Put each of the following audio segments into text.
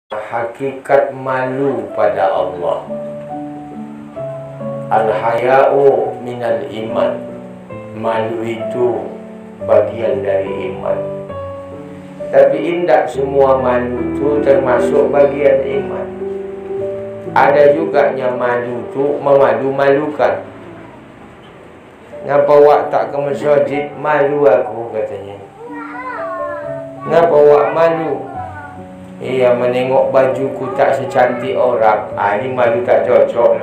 Hakikat malu pada Allah. Al-haya'u minal iman. Malu itu bagian dari iman. Tapi tidak semua malu itu termasuk bagian iman. Ada juga yang malu itu memadu-malukan. Ngapa awak tak ke masjid? Malu aku, katanya. Ngapa awak malu? Iya, menengok bajuku tak secantik orang. Ini malu tak cocok.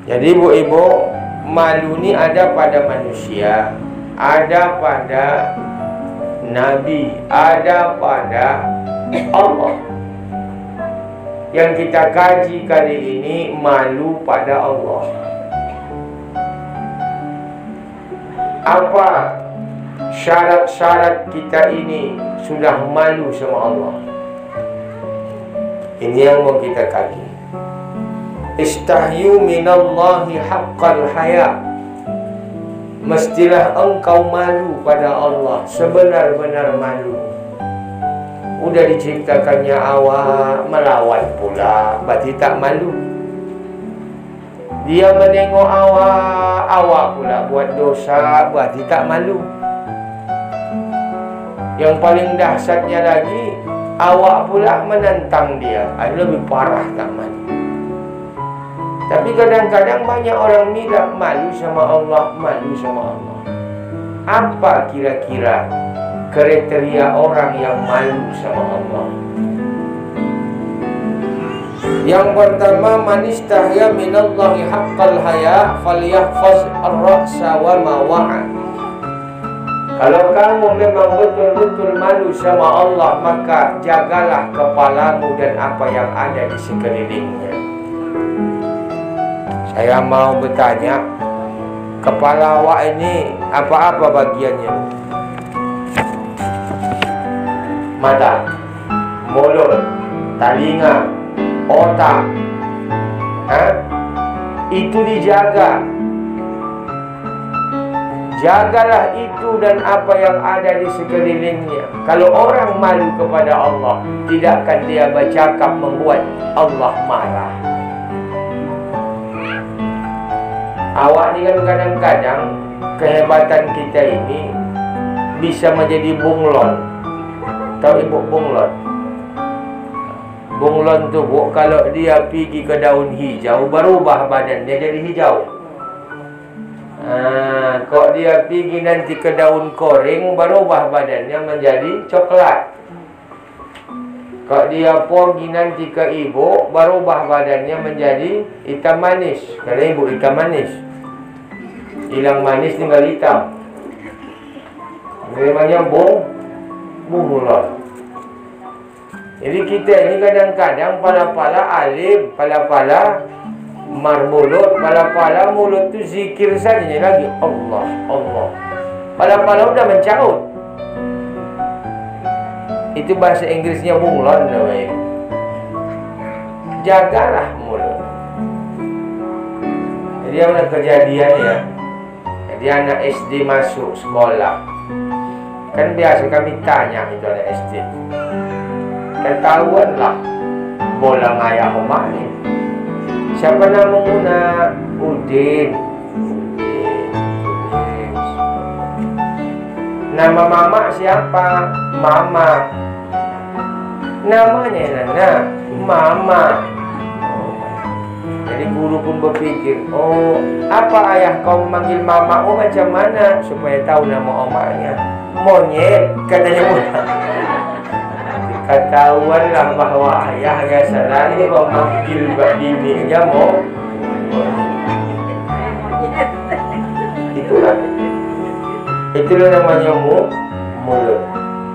Jadi ibu-ibu, malu ni ada pada manusia, ada pada Nabi, ada pada Allah. Yang kita kaji kali ini, malu pada Allah. Apa syarat-syarat kita ini sudah malu sama Allah? Ini yang mau kita kaji. Istahyu minallahi haqqal haya. Mestilah engkau malu pada Allah sebenar-benar malu. Udah diciptakannya awak melawan pula, berarti tak malu. Dia menengok awak pula buat dosa, berarti tak malu. Yang paling dahsyatnya lagi, awak pula menentang dia. Lebih parah, tak malu. Tapi kadang-kadang banyak orang ni tak malu sama Allah, malu sama Allah. Apa kira-kira kriteria orang yang malu sama Allah? Yang pertama, man istahya minallahi haqqal haya falyahfaz ar-ra'sa wa ma wa'a. Kalau kamu memang betul-betul malu sama Allah, maka jagalah kepalamu dan apa yang ada di sekelilingnya. Saya mau bertanya, kepala awak ini apa-apa bagiannya? Mata, mulut, telinga, otak. Itu dijaga. Jagalah itu dan apa yang ada di sekelilingnya. Kalau orang malu kepada Allah, tidak akan dia bercakap membuat Allah marah. Awak ni kan kadang-kadang kehebatan kita ini bisa menjadi bunglon. Tahu ibu bunglon? Bunglon tu bu, kalau dia pergi ke daun hijau, berubah badan dia jadi hijau. Kalau dia pergi nanti ke daun koring, berubah badannya menjadi coklat. Kalau dia pergi nanti ke ibu, berubah badannya menjadi hitam manis. Karena ibu hitam manis, hilang manis tinggal hitam. Memangnya bunglon. Jadi kita ini kadang-kadang pala-pala alim, pala-pala marmulut, pala-pala mulut tu zikir saja lagi Allah, Allah. Pala-pala udah mencaut. Itu bahasa Inggrisnya bunglon namanya. Jagalah mulut. Jadi ada kejadian ya. Jadi anak SD masuk sekolah. Kan biasa kami tanya itu anak SD. Ketahuan lah bola ayah omak ni. Siapa namanya? Udin. Nama mama siapa? Mama. Namanya Nana, Mama. Jadi guru pun berpikir, oh, apa ayah kau memanggil mama? Oh, macam mana? Supaya tahu nama omaknya. Monyet, katanya muda. Ketahuanlah bahawa ayahnya selalu memanggil bininya mau. Itulah namanya mulut.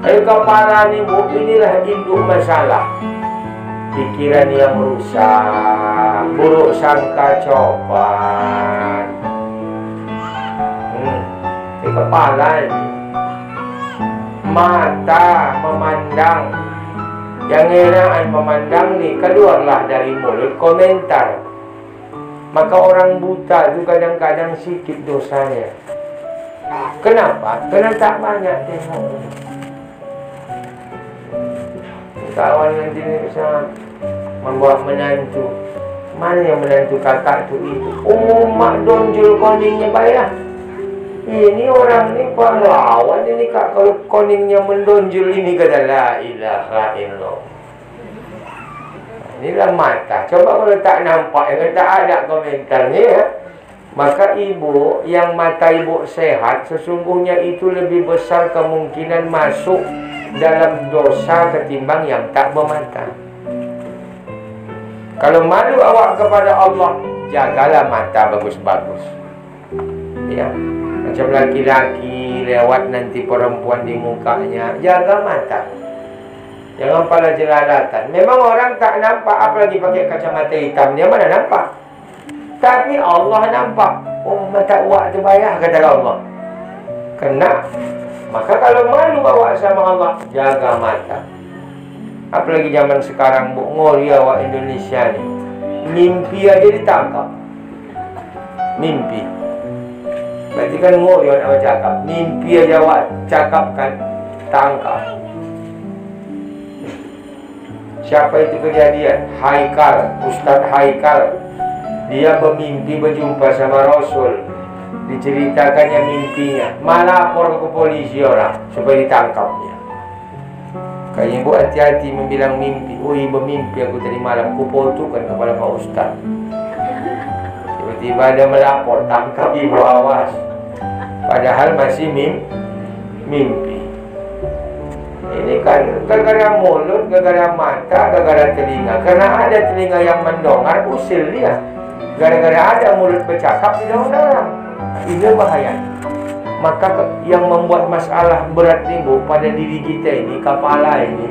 Kepala ni bu, inilah induk masalah. Pikiran yang rusak, buruk sangka coba. Kepala ini. Mata memandang. Yang enaan memandang ni keluarlah dari mulut komentar. Maka orang buta itu kadang-kadang sikit dosanya. Kenapa? Karena tak banyak tengok. kawan dengan jenis pesawat, membawa menantu. Mana yang menantu kakak tu itu? Oh, mak donjol koningnya bayar. Ini orang ni pahlawan ini kak, kalau koningnya mendonjol ini kata la ilaha illallah. Inilah mata. Coba kalau tak nampak, yang tak ada komentarnya ya. Maka ibu yang mata ibu sehat, sesungguhnya itu lebih besar kemungkinan masuk dalam dosa ketimbang yang tak bermata. Kalau malu awak kepada Allah, jagalah mata bagus-bagus. Ya, macam laki-laki lewat nanti perempuan di mukanya, jaga mata. Jangan pala jelalatan. Memang orang tak nampak, apalagi pakai kacamata hitam, dia mana nampak? Tapi Allah nampak. Oh, mata awak tu bayar, kata Allah. Kena. Maka kalau malu awak sama Allah, jaga mata. Apalagi zaman sekarang, bu, ngori awak Indonesia ni. Mimpi aja ditangkap. Mimpi. Berarti kan ngori awak cakap. Mimpi aja awak cakapkan, tangkap. Siapa itu kejadian? Haikal, Ustaz Haikal. Dia bermimpi berjumpa sama Rasul. Diceritakannya mimpinya. Malah lapor ke polisi orang supaya ditangkapnya. Kayaknya ibu hati-hati membilang mimpi. Oh, ibu bermimpi aku tadi malam, ku fotokan kepada Pak Ustaz. Tiba-tiba ada melapor, tangkap ibu, awas. Padahal masih mimpi. Ini kan gara-gara mulut, gara-gara mata, gara-gara telinga. Karena ada telinga yang mendengar, usil dia. Gara-gara ada mulut bercakap, tidak orang. Ini bahaya. Maka yang membuat masalah berat ni bu, pada diri kita ini, kepala ini.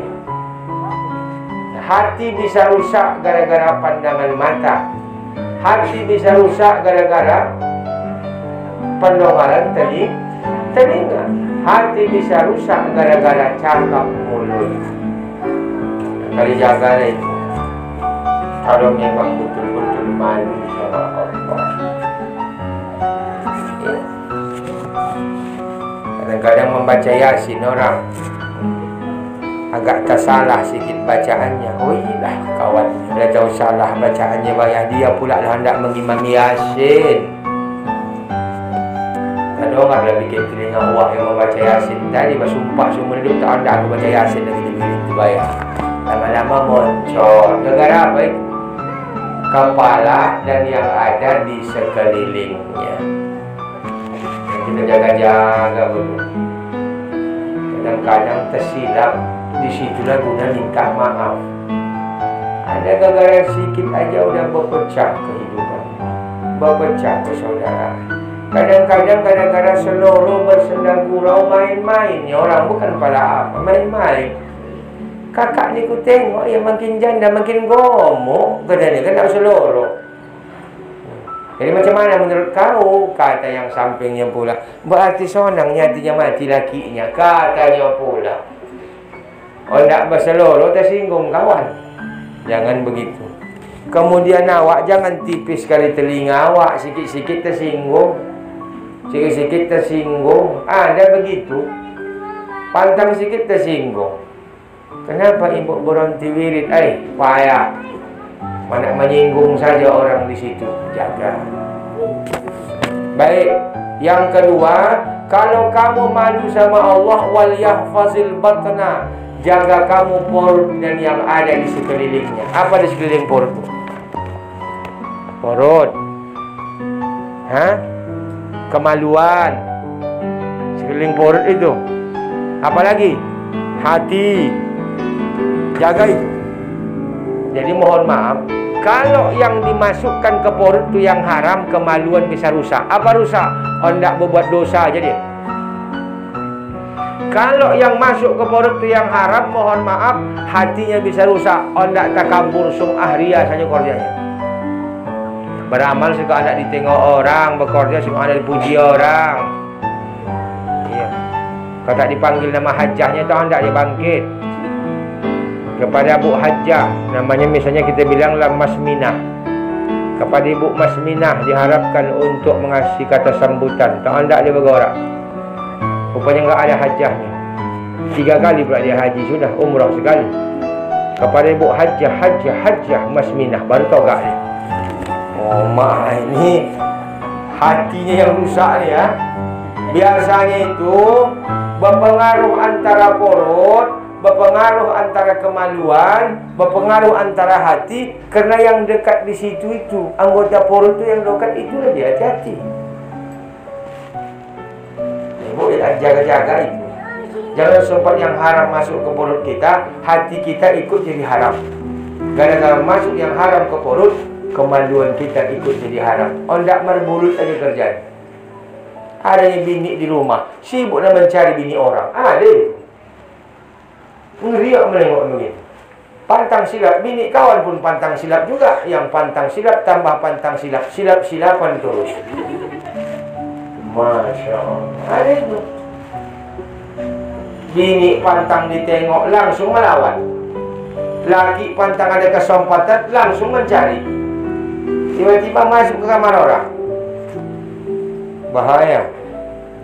Hati bisa rusak gara-gara pandangan mata. Hati bisa rusak gara-gara pendengaran telinga. Hati bisa rusak gara-gara cakap mulut. Kali jaga itu. Kalau memang betul-betul malu sama Allah. Kadang-kadang membaca Yasin orang agak tersalah sikit bacaannya. Oh iyalah kawan, dah tahu salah bacaannya, bayar dia pula lah hendak mengimami Yasin. Ada orang dah bikin telinga awak yang membaca Yasin. Tadi bersumpah semua hidup tak hendak aku baca Yasin lagi itu bayar. Lama-lama moncot. Gara-gara apa itu? Kepala dan yang ada di sekelilingnya. Kita jaga-jaga betul. Kadang-kadang tersilap, disitulah guna minta maaf. Ada gara-gara sikit aja udah berpecah kehidupan, berpecah bersaudara. Kadang-kadang gara-gara seluruh bersendang gurau main-main. Ya orang bukan pala apa, main-main. Kakak ni ku tengok yang makin janda makin gemuk. Kadang-kadang kena seluruh. Jadi macam mana menurut kau? Kata yang sampingnya pula, berarti sonangnya hatinya mati lakinya. Katanya pula, oh tak berseluruh tersinggung kawan. Jangan begitu. Kemudian awak jangan tipis kali telinga awak, sikit-sikit tersinggung. Sikit-sikit tersinggung. Ada begitu. Pantang sikit tersinggung. Kenapa ibu berhenti wirid? Payah. Mana menyinggung saja orang di situ. Jaga. Baik. Yang kedua, kalau kamu malu sama Allah, wal yahfazil batna, jaga kamu perut dan yang ada di sekelilingnya. Apa di sekeliling perut? Perut. Kemaluan. Sekeliling perut itu. Apa lagi? Hati. Jaga itu. Jadi mohon maaf, kalau yang dimasukkan ke perut itu yang haram, kemaluan bisa rusak. Apa rusak? Hendak berbuat dosa aja dia. Kalau yang masuk ke perut itu yang haram, mohon maaf, hatinya bisa rusak. Hendak takabur sum'ah ria saja kerjanya. Beramal suka ada ditengok orang, bekerja suka ada dipuji orang. Iya. Kalau tak dipanggil nama hajahnya, tahu hendak dia bangkit. Kepada Bu Hajjah, namanya misalnya kita bilanglah Mas Minah. Kepada Ibu Mas Minah diharapkan untuk mengasih kata sambutan. Tak hendak dia bergerak. Rupanya enggak ada hajahnya. 3 kali pula dia haji, sudah umrah sekali. kepada ibu hajah Masminah baru togak dia. Oh mak, ini hatinya yang rusak ni ya. Biasanya itu berpengaruh antara perut, berpengaruh antara kemaluan, berpengaruh antara hati. Kerana yang dekat di situ itu, anggota perut itu yang dekat itu dia hati-hati. Ibu jaga-jaga itu. Jangan sampai yang haram masuk ke perut kita, hati kita ikut jadi haram. Gara-gara masuk yang haram ke perut, kemaluan kita ikut jadi haram. Ondak merbulut aja kerjaan. Adanya bini di rumah, sibuk nak mencari bini orang. Ada. Ngeriak melengok begitu. Pantang silap, bini kawan pun pantang silap juga. Yang pantang silap tambah pantang silap, silap-silapan terus. Masya Allah. Ada itu. Bini pantang ditengok langsung melawan. Laki pantang ada kesempatan langsung mencari. Tiba-tiba masuk ke kamar orang. Bahaya.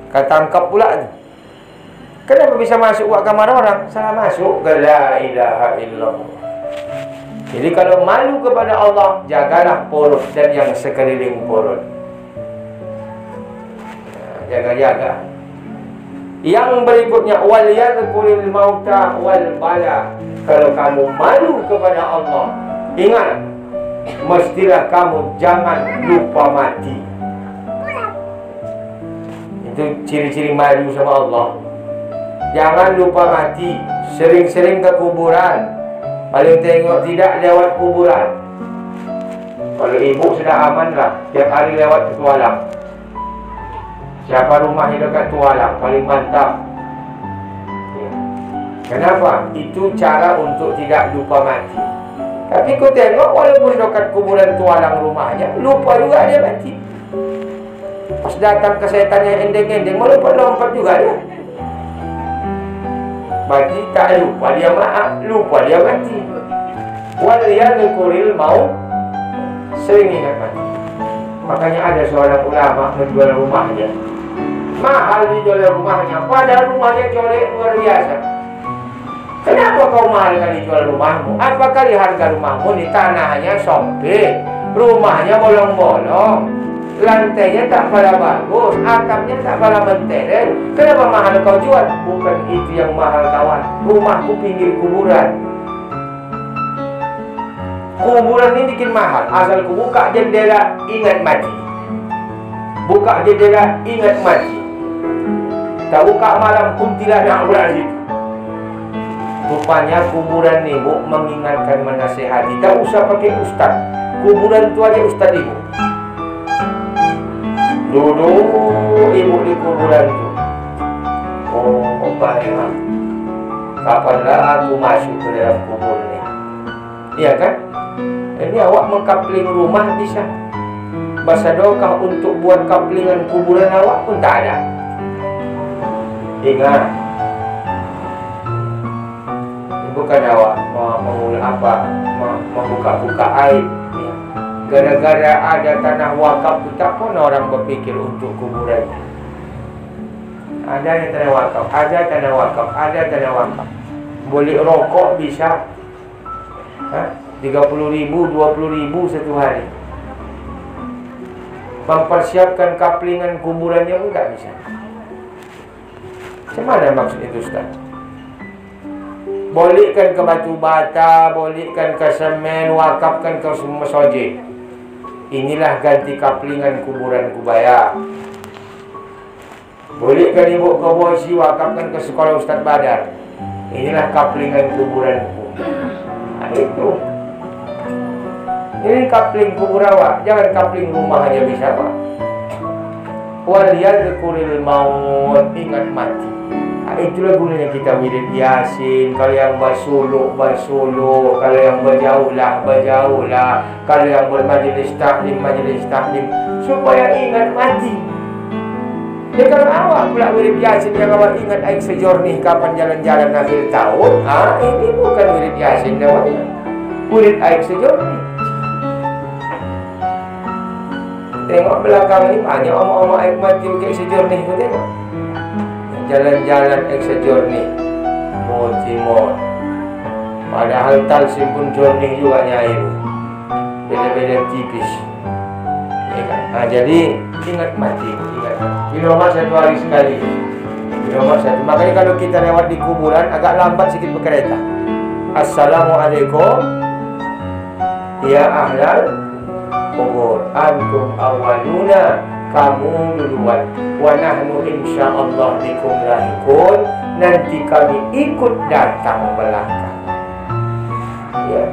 Ketangkap pula tu. Kenapa bisa masuk ke kamar orang? Salah masuk. La ilaha illallah. Jadi kalau malu kepada Allah, jagalah perut dan yang sekeliling perut. Jaga-jaga. Yang berikutnya, wal yadhkuril mauta wal bala. Kalau kamu malu kepada Allah, ingat, mestilah kamu jangan lupa mati. Itu ciri-ciri malu sama Allah. Jangan lupa mati. Sering-sering ke kuburan. Paling tengok tidak lewat kuburan. Kalau ibu sudah aman lah, tiap hari lewat petualang. Siapa rumahnya dekat tualang, paling mantap. Ya. Kenapa? Itu cara untuk tidak lupa mati. Tapi kau tengok, walaupun dekat kuburan tualang rumahnya, lupa juga dia mati. Pas datang ke setan yang endeng-endeng, melompat-lompat juga dia. Berarti tak lupa dia maaf, lupa dia mati. Wal yadhkuril maut, sering ingat mati. Makanya ada seorang ulama menjual rumahnya. Mahal dijual rumahnya, padahal rumahnya colek luar biasa. Kenapa kau mahal kali jual rumahmu? Apa kali harga rumahmu di tanahnya sempit, rumahnya bolong-bolong, lantainya tak pada bagus, atapnya tak pada menteren. Kenapa mahal kau jual? Bukan itu yang mahal kawan. Rumahku pinggir kuburan. Kuburan ini bikin mahal. Asal ku buka jendela, ingat mati. Buka jendela, ingat mati. Tak buka malam, kuntilanak berani. Rupanya kuburan ibu mengingatkan, menasihati. Tak usah pakai ustaz. Kuburan itu aja ustaz ibu. Duduk ibu di kuburan itu. Oh, baiklah. Kapanlah aku masuk ke dalam kubur ini? Iya kan? Ini awak mengkapling rumah bisa. Bahasa dokah untuk buat kaplingan kuburan awak pun tak ada. Ingat, bukan awak membuka-buka aib. Gara-gara ada tanah wakaf, tak pun orang berfikir untuk kuburan. Ada yang tanah wakaf, ada tanah wakaf, ada tanah wakaf. Boleh rokok bisa. 30.000, 20.000 satu hari. Mempersiapkan kaplingan kuburannya pun tak bisa. Macam mana maksud itu Ustaz? Bolehkan ke batu bata, bolehkan ke semen, wakafkan ke masjid. Inilah ganti kaplingan kuburan kubaya. Bolehkan ibu ke bosi, wakafkan ke sekolah Ustaz Badar. Inilah kaplingan kuburanku. Nah, itu. Ini kapling kubur awak, jangan kapling rumah aja bisa Pak. Wal yadhkuril maut, ingat mati. Nah, itulah gunanya kita wirid Yasin. Kalau yang bersuluk, kalau yang berjauhlah, kalau yang bermajlis taklim, supaya ingat mati. Ya kalau awak pula wirid Yasin yang awak ingat aik sejornih kapan jalan-jalan akhir tahun, ini bukan wirid Yasin namanya. Wirid aik sejornih. Tengok belakang ni banyak omong-omong aik mati ke sejornih tu tengok. Jalan-jalan ek sejornih. Timur. Padahal talsim pun jernih juga Nyai. Beda-beda tipis. Ya kan? Nah, jadi ingat mati, ingat mati. Di rumah 1 hari sekali. Di rumah 1. Makanya kalau kita lewat di kuburan agak lambat sedikit berkereta. Assalamualaikum ya ahlal kubur, antum awaluna, kamu duluan, wa nahnu insyaallah bikum lahikun, nanti kami ikut datang belakang. Ya.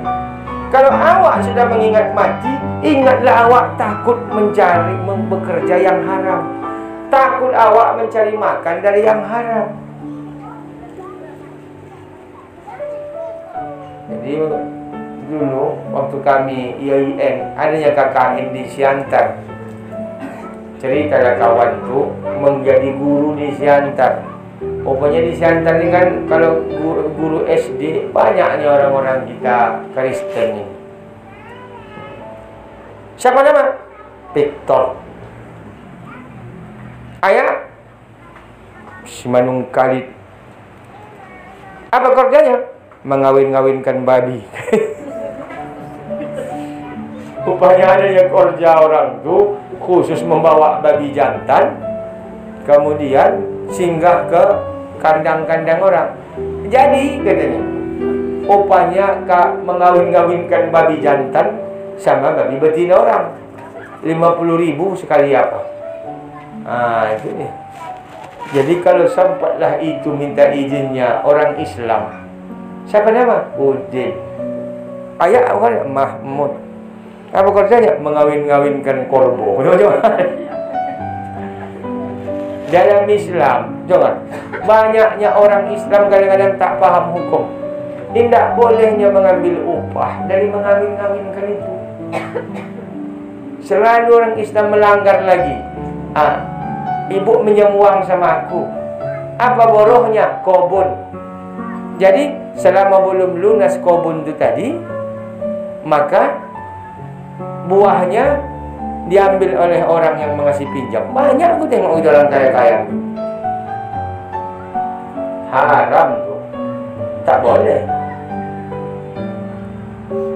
Kalau awak sudah mengingat mati, ingatlah awak takut mencari bekerja yang haram. Takut awak mencari makan dari yang haram. Jadi dulu waktu kami IAIN, adanya KKN di Siantar. Cerita ada kawan tu menjadi guru di Siantar. Pokoknya di Siantar ini kan kalau guru SD banyaknya orang-orang kita Kristen ini. Siapa nama? Victor. Ayah si Manung Khalid. Apa kerjanya? Mengawin-ngawinkan babi. Rupanya ada yang kerja orang tu khusus membawa babi jantan, kemudian singgah ke kandang-kandang orang. Jadi katanya, rupanya mengawin-ngawinkan babi jantan sama babi betina orang. 50.000 sekali apa? Itu nih. Jadi kalau sempatlah itu minta izinnya orang Islam. Siapa nama? Udin. Ayah awal Mahmud. Apa kerjanya? Mengawin-ngawinkan korbo. Dalam Islam, jangan. Banyaknya orang Islam kadang-kadang tak paham hukum. Tidak bolehnya mengambil upah dari mengawin-ngawinkan itu. Selalu orang Islam melanggar lagi. Ibu minjam uang sama aku. Apa borohnya? Kobun. Jadi selama belum lunas kobun itu tadi, maka buahnya diambil oleh orang yang mengasih pinjam. Banyak aku tengok itu orang kaya-kaya. Haram tuh. Tak boleh.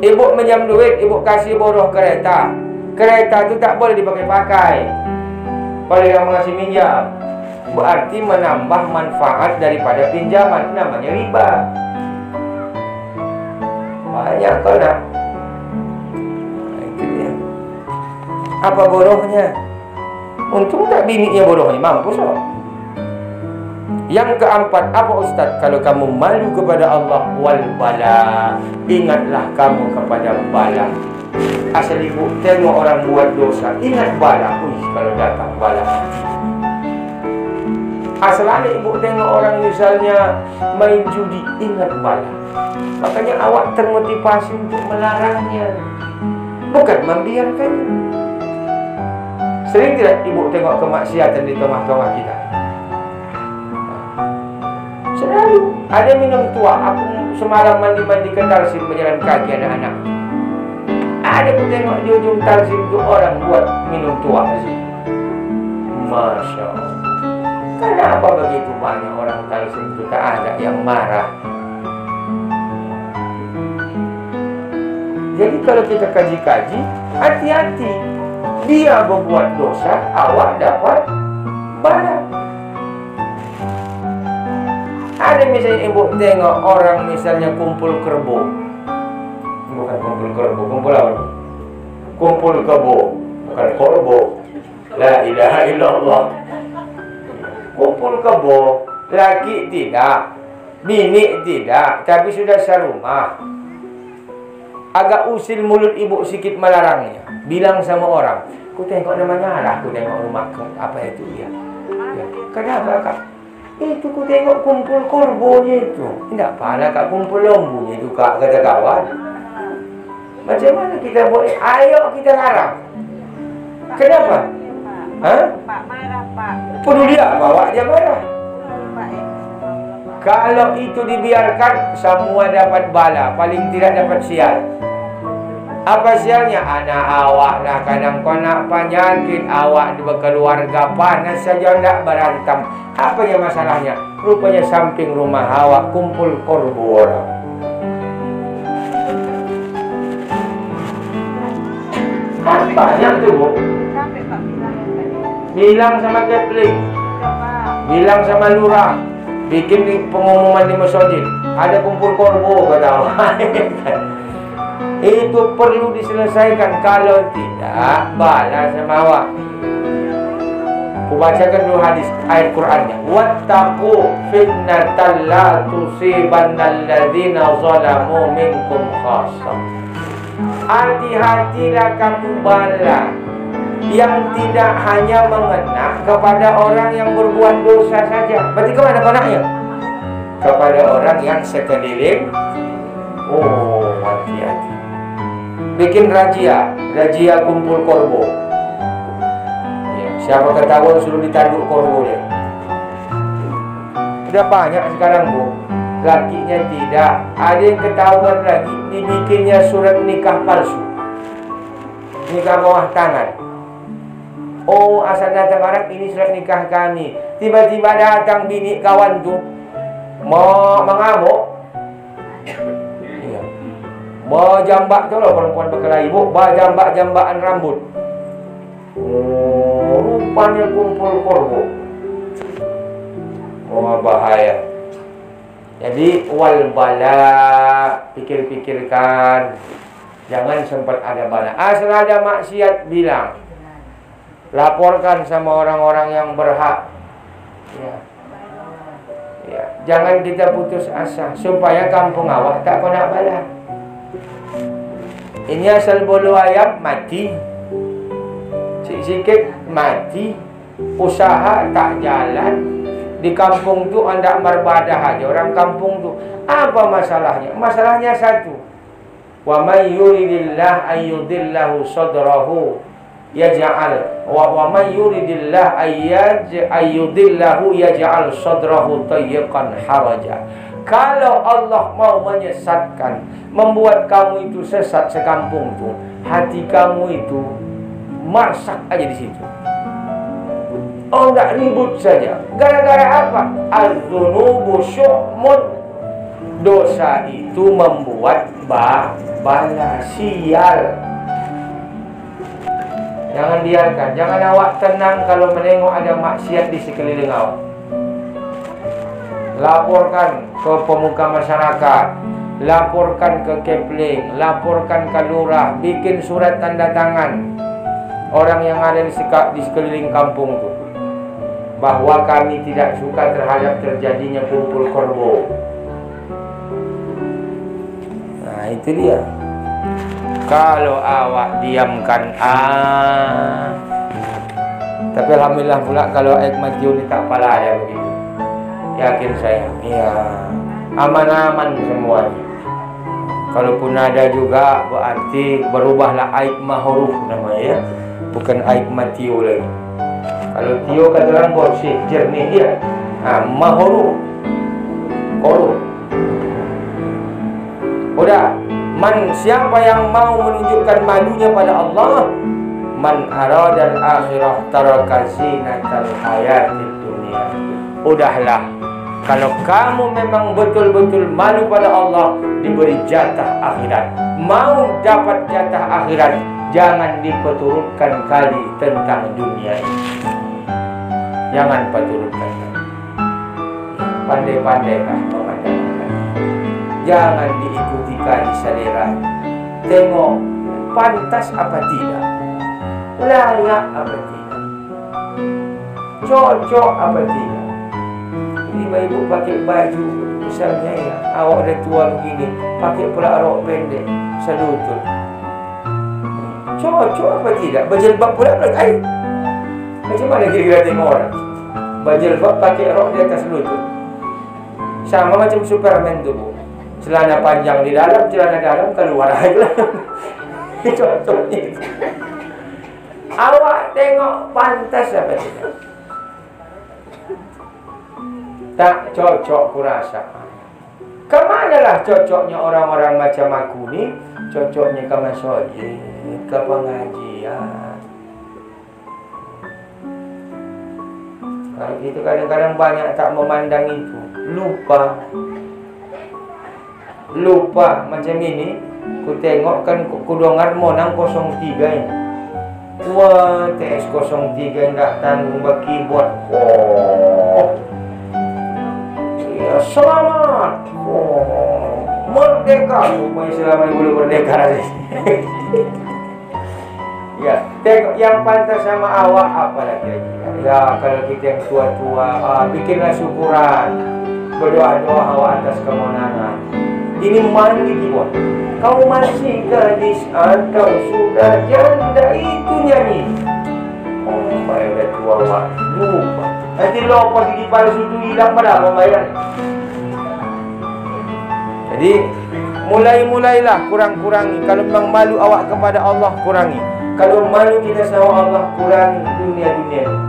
Ibu minjam duit, ibu kasih boroh kereta. Kereta itu tak boleh dipakai-pakai oleh yang mengasih pinjam. Berarti menambah manfaat daripada pinjaman, namanya riba. Banyak kau nak. Itu dia. Apa borohnya? Untung tak bininya borohnya, mampus loh. Yang keempat, apa Ustaz? Kalau kamu malu kepada Allah wal bala, ingatlah kamu kepada bala. Asal ibu tengok orang buat dosa, ingat bala. Kalau datang bala. Asal ada ibu tengok orang misalnya main judi, ingat bala. Makanya awak termotivasi untuk melarangnya, bukan membiarkannya. Sering tidak ibu tengok kemaksiatan di tengah-tengah kita? Selalu. Ada minum tua. Aku semalam mandi-mandi ke Talsim berjalan kaki anak-anak. Ada aku tengok di ujung Talsim itu orang buat minum tua di situ. Masya Allah. Kenapa begitu banyak orang Talsim itu tak ada yang marah? Jadi kalau kita kaji-kaji, hati-hati. Dia berbuat dosa, awak dapat bala. Ada misalnya ibu tengok orang misalnya kumpul kerbo. Bukan kumpul kerbo, kumpul apa? Kumpul kebo, bukan korbo. La ilaha illallah. Kumpul kebo, laki tidak, bini tidak, tapi sudah serumah. Agak usil mulut ibu sikit melarangnya. Bilang sama orang, ku tengok namanya arah, ku tengok rumah apa itu dia. Ya. Kenapa kak? Itu ku tengok kumpul korbonya itu. Tidak pala kak kumpul lombunya itu kak, kata kawan. Macam mana kita boleh? Ayo kita larang. Kenapa? Hah? Pak marah pak. Peduli apa? Bawa dia marah. Kalau itu dibiarkan, semua dapat bala, paling tidak dapat sial. Apa sialnya? Anak awak lah kadang kau nak penyakit, awak berkeluarga panas saja tidak berantem. Apa yang masalahnya? Rupanya samping rumah awak kumpul korbo orang. Banyak tuh Bu. Sampai Pak bilang yang tadi. Bilang sama Kepling, Coba. bilang sama lurah, bikin pengumuman di masjid. Ada kumpul korbo kata awak. Itu perlu diselesaikan. Kalau tidak, balas sama awak. Aku bacakan dulu hadis ayat Qur'annya. Wattaqu fitnatan la tusibanna alladzina zalamu minkum khassah. Hati-hatilah kamu bala yang tidak hanya mengena kepada orang yang berbuat dosa saja. Berarti kemana konaknya? Kepada orang yang sekeliling. Oh, hati-hati. Bikin razia kumpul korbo. Ya, siapa ketahuan suruh ditanduk korbo dia. Udah banyak sekarang Bu. Lakinya tidak. Ada yang ketahuan lagi, dibikinnya surat nikah palsu. Nikah bawah tangan. Oh, asal datang orang, ini surat nikah kami. Tiba-tiba datang bini kawan tuh mau mengamuk. Iya. Mau jambak tu lah perempuan berkelahi Bu, jambak-jambakan rambut. Oh, rupanya kumpul korbo. Oh, bahaya. Jadi wal bala, pikir-pikirkan, jangan sempat ada bala. Asal ada maksiat bilang, laporkan sama orang-orang yang berhak. Ya. Ya. Jangan kita putus asa supaya kampung awak tak kena bala. Ini asal bolu ayam mati, sikit mati, usaha tak jalan. Di kampung tu anda merbadah aja orang kampung tu. Apa masalahnya? Masalahnya satu. Wa may yuridillah ayyudillahu sadrahu yaj'al wa may yuridillah ayyudillahu yaj'al sadrahu tayyiqan haraja. Kalau Allah mau menyesatkan, membuat kamu itu sesat sekampung tu, hati kamu itu masak aja di situ. Oh, enggak ribut saja. Gara-gara apa? Az-dzunubu syu'mun. Dosa itu membuat bala sial. Jangan biarkan. Jangan awak tenang kalau menengok ada maksiat di sekeliling awak. Laporkan ke pemuka masyarakat, laporkan ke Kepling, laporkan ke lurah, bikin surat tanda tangan orang yang ada di sekeliling kampung itu, bahwa kami tidak suka terhadap terjadinya kumpul korbo. Nah, itu dia. Kalau awak diamkan, tapi alhamdulillah pula kalau Aik Matio ni tak pala ya begitu. Yakin saya, ya aman-aman semuanya. Kalaupun ada juga berarti berubahlah Aik Mahuruf namanya ya, bukan Aik Matio lagi. Kalau Tio kata orang bersih, jernih dia. Mahuru, korup. Udah, siapa yang mau menunjukkan malunya pada Allah, man aradal akhirah taraka zinatal hayatid dunia. Udahlah, kalau kamu memang betul-betul malu pada Allah, diberi jatah akhirat. Mau dapat jatah akhirat, jangan diperturutkan kali tentang dunia ini. Jangan perturutkan. Pandai-pandailah memandangkan. Jangan diikuti kali selera. Tengok pantas apa tidak, layak apa tidak, cocok apa tidak. Ibu-ibu pakai baju misalnya ya, awak dah tua begini, pakai pula rok pendek selutut, cocok apa tidak? Berjilbab pula belakang. Macam mana kira-kira tengok orang berjilbab pakai rok di atas lutut? Sama macam Superman tu Bu. Celana panjang di dalam, celana dalam keluar aja. Cocoknya. Awak tengok pantas apa tidak? Tak cocok kurasa. Kemanalah cocoknya orang-orang macam aku ni? Cocoknya ke masjid, ke pengajian. Kalau gitu kadang-kadang banyak tak memandang itu. Lupa macam ini. Ku tengok kan ku dengar Monang 03 ini. Wah, TS03 nggak tanggung berkeyboard. Oh, ya, selamat. Oh, merdeka. Pokoknya selama ini belum merdeka lagi. Ya, tengok yang pantas sama awak apa lagi? Ya, kalau kita yang tua-tua, bikinlah syukuran, berdoa-doa awak atas kemenangan. Ini mandi keyboard. Kau masih gadis atau sudah janda, itu nyanyi. Oh, bayar udah tua awak, lupa. Nanti lepas gigi palsu itu hilang pada pembayaran. Jadi mulailah kurang-kurangi. Kalau memang malu awak kepada Allah, kurangi. Kalau malu kita sama Allah, kurangi dunia-dunia ini.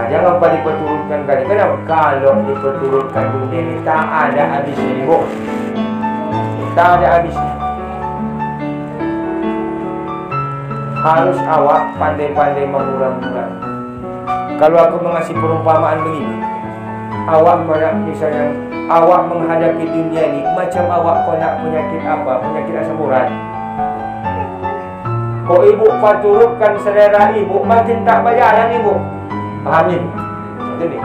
Jangan pada diperturutkan kali. Kenapa? Kalau diperturutkan dunia ini tak ada habisnya, ibu. Tak ada habisnya. Harus awak pandai-pandai mengurang-urang. Kalau aku mengasih perumpamaan begini, awak pada misalnya awak menghadapi dunia ini macam awak kau nak penyakit apa? Penyakit asam urat. Kau ibu paturutkan selera ibu, makin tak berjalan ibu. Paham ni? Macam ni.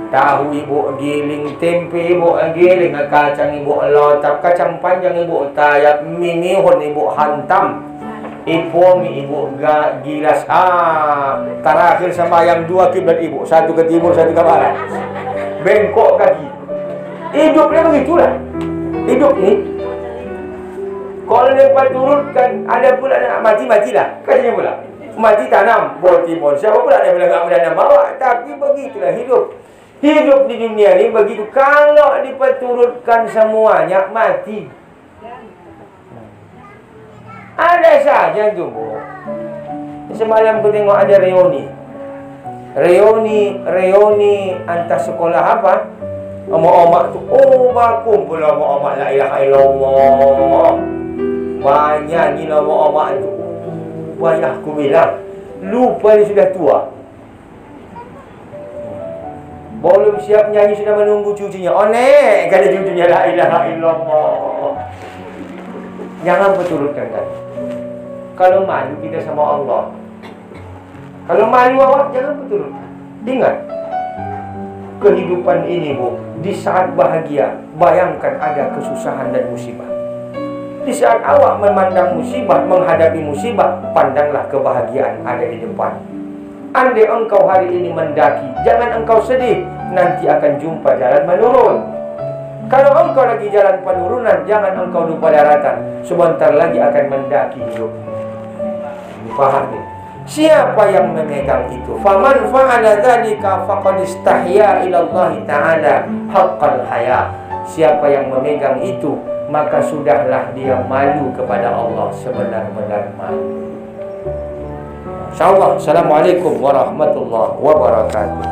Tahu ibu giling, tempe ibu giling, kacang ibu lotap, kacang panjang ibu tayap, minihon ibu hantam, ipong ibu gilas. Terakhir sembahyang 2 kiblat ibu, 1 ke timur, 1 ke barat. Bengkok kaki. Hidupnya begitulah. Hidup ni. Kalau lepas turutkan, ada pula nak mati-matilah. Katanya pula, mati tanam, bol timun. Siapa pula yang bilang tak menanam awak? Tapi begitulah hidup. Hidup di dunia ni begitu. Kalau diperturutkan semuanya, mati. Ada saja tu. Semalam aku tengok ada reuni antar sekolah apa? Omak-omak tu, berkumpul omak-omak la ilaha illallah. Banyak ni omak-omak tu. Banyak aku bilang, lupa dia sudah tua. Belum siap nyanyi sudah menunggu cucunya. Onek kata cucunya la ilaha illallah. Jangan perturutkan kan. Kalau malu kita sama Allah. Kalau malu awak jangan perturutkan. Ingat, kehidupan ini bu, di saat bahagia, bayangkan ada kesusahan dan musibah. Di saat awak memandang musibah, menghadapi musibah, pandanglah kebahagiaan ada di depan. Andai engkau hari ini mendaki, jangan engkau sedih, nanti akan jumpa jalan menurun. Kalau engkau lagi jalan penurunan, jangan engkau lupa daratan, sebentar lagi akan mendaki hidup. Faham ni? Siapa yang memegang itu? Faman fa'ala dzalika faqad istahya ila Allah Ta'ala haqqal haya. Siapa yang memegang itu, maka sudahlah dia malu kepada Allah sebenar-benar malu. InsyaAllah. Assalamualaikum warahmatullahi wabarakatuh.